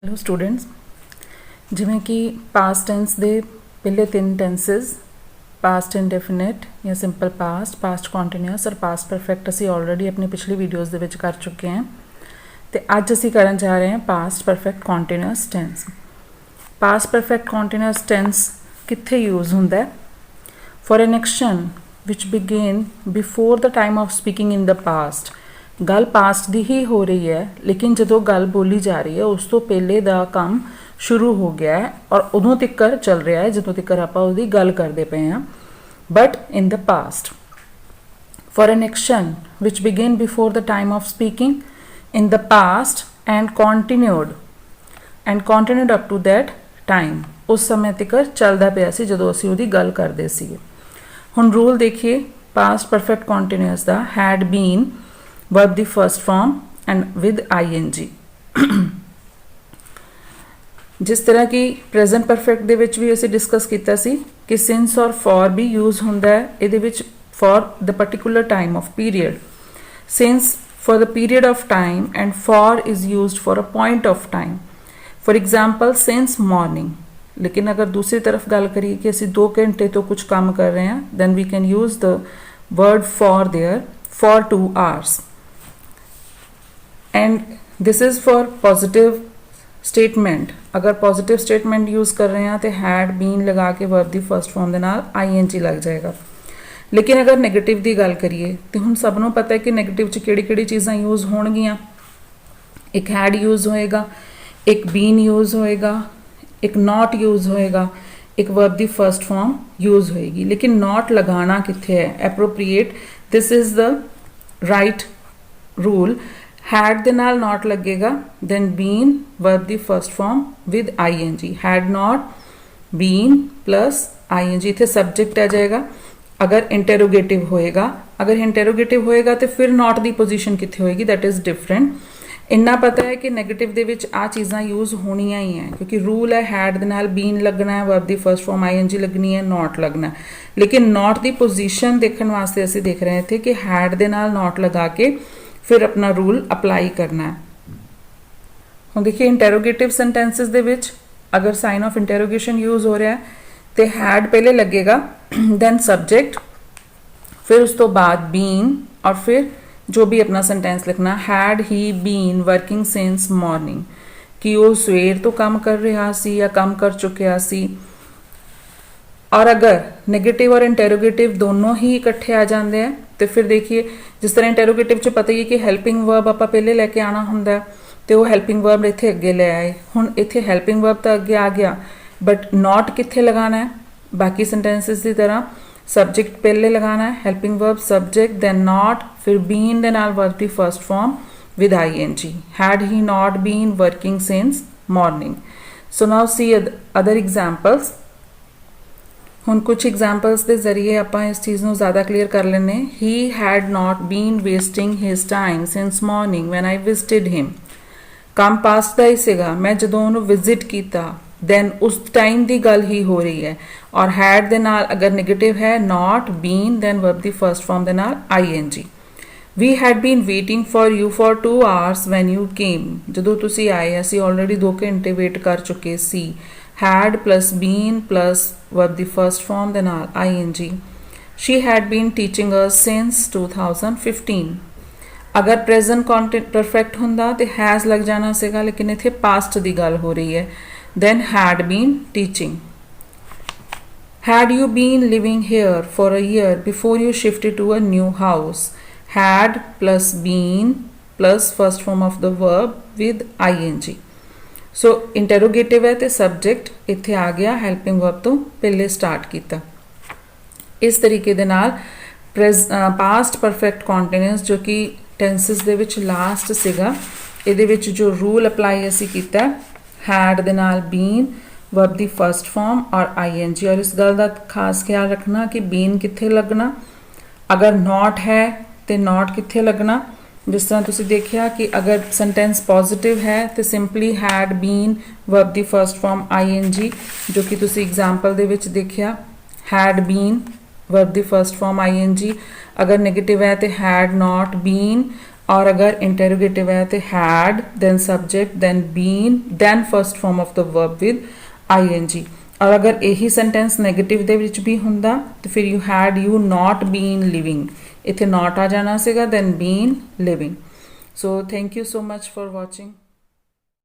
Hello students, जिमें कि past tense दे पहले 3 टेंसेस पास्ट इंडेफिनिट या सिंपल पास्ट कॉन्टीन्यूअस और पास्ट परफेक्ट असी ऑलरेडी अपनी पिछली वीडियोज़ दे विच कर चुके हैं। तो अज असी करन जा रहे हैं past perfect continuous tense. Past perfect continuous tense कित्थे यूज़ हुंदा है? For an action which begin before the time of speaking in the past. गल पास्ट दी ही हो रही है, लेकिन जो गल बोली जा रही है उस तो पहले दा काम शुरू हो गया है और उदों तिक्कर चल रहा है जो तिक्कर आपां उसदी गल करते पे हैं, but in the past. For an action which begin before the time of speaking in the past and continued up to that time. उस समय तिक्कर चलदा पिया सी जदों असीं उहदी गल करदे सीगे। हुण रूल देखिए पास्ट परफेक्ट कॉन्टीन्यूअस दा had been verb the first form and with ing। जिस तरह की प्रेजेंट परफेक्ट दे विच भी असीं डिस्कस कीता सी कि सिंस और फॉर भी यूज हुंदा है इहदे which for the particular time of period. Since for the period of time and for is used for a point of time. For example since morning. लेकिन अगर दूसरी तरफ गल करिए कि असीं 2 घंटे तो कुछ काम कर रहे हैं, then we can use the word for there for 2 hours। And this is for positive statement. अगर पॉजिटिव स्टेटमेंट यूज़ कर रहे हैं तो हैड बीन लगा के वर्ब दी फर्स्ट फॉर्म के नाल ing लग जाएगा। लेकिन अगर नैगेटिव की गल करिए तो हम सब नूं पता है कि नैगेटिव च किहड़ी चीज़ां यूज़ होणगियां। एक हैड यूज़ होएगा, एक बीन यूज़ होएगा, एक नॉट यूज़ होएगा, एक वर्ब दी फर्स्ट फॉर्म यूज़ होएगी। लेकिन नॉट लगाना कित्थे है? Appropriate. This is the right rule. Had दे नाल नॉट लगेगा, then been verb the first form with ing। Had not been plus ing, इत्थे सब्जेक्ट आ जाएगा। अगर इंटेरोगेटिव होएगा तो फिर नॉट दी पोजीशन कित्थे होएगी, दैट इज़ डिफरेंट। इन्ना पता है कि नैगेटिव दे विच आ चीज़ां यूज़ होनियां ही हैं, क्योंकि रूल है हैड दे नाल बीन लगना है, वर्ब दी फर्स्ट फॉर्म ing लगनी है, नॉट लगना है। लेकिन नॉट दी पोजीशन देखने वास्ते असीं देख रहे थे कि हैड दे नाल नॉट लगा के फिर अपना रूल अप्लाई करना है। हम देखिए इंटेरोगेटिव सेंटेंसेस दे विच अगर साइन ऑफ इंटेरोगेशन यूज हो रहा है तो हैड पहले लगेगा, देन सब्जेक्ट, फिर उस तो बाद बीन और फिर जो भी अपना सेंटेंस लिखना। Had he been working since morning, कि वो सवेर तो काम कर रहा सी या काम कर चुकिया सी। और अगर नेगेटिव और इंटेरोगेटिव दोनों ही इकट्ठे आ जाते हैं तो फिर देखिए जिस तरह इंटेरोगेटिव च पता ही है कि हैल्पिंग वर्ब आप पहले लैके आना होंदा है, तो वो हैल्पिंग वर्ब इत्थे अगे ले आए। हुण इत्थे हैल्पिंग वर्ब तो अगे आ गया, बट नॉट कित्थे लगाना है? बाकी सेंटेंसेस की तरह सब्जेक्ट पहले लगाना है, helping verb subject then not, फिर बीन दे नाल verb the first form with ing। Had he not been working since morning. So now see other examples. हुण कुछ एग्जाम्पल्स के जरिए आपां इस चीज़ को ज़्यादा क्लीयर कर लेने। He had not been wasting his time since morning when I visited him. काम पास्ट का ही सीगा, मैं जदों उन्होंने विजिट किया, देन उस टाइम की गल ही हो रही है। और हैड दे नाल अगर नेगेटिव है not been, then verb the first form दे नाल ing। We had been waiting for you for 2 hours when you came. जदों तुसी आए असी ऑलरेडी 2 घंटे वेट कर चुके सी। had plus been plus verb the first form then ing। she had been teaching us since 2015। अगर प्रेजेंट परफेक्ट हुंदा तो हैज़ लग जाना सीगा, लेकिन इत्थे पास्ट दी गल हो रही है। then had been teaching। had you been living here for a year before you shifted to a new house। had plus been plus first form of the verb with ing। So interrogative है तो subject इत्थे आ गया, helping verb तो पहले start किया। इस तरीके दे नाल पास्ट परफेक्ट कॉन्टीन्यूअस जो कि टेंसेस दे विच लास्ट सीगा, इहदे विच जो रूल अप्लाई असी कीता हैड दे नाल been verb the first form और ing। और इस गल का खास ख्याल रखना कि बीन कित्थे लगना, अगर नॉट है तो नॉट कित्थे लगना। जिस तरह तुसी देखिया कि अगर सेंटेंस पॉजिटिव है तो simply had been verb the first form ing, जो कि तुसी एग्जाम्पल दे विच देखिया had been verb the first form ing। अगर नेगेटिव है तो हैड नॉट बीन और अगर इंटेरोगेटिव है तो had then subject then been then first form of the verb with ing। और अगर यही सेंटेंस नैगेटिव ਦੇ ਵਿੱਚ भी ਹੁੰਦਾ तो फिर you had you not been living, इत्थे नॉट आ जाना सीगा then been living. So thank you so much for watching.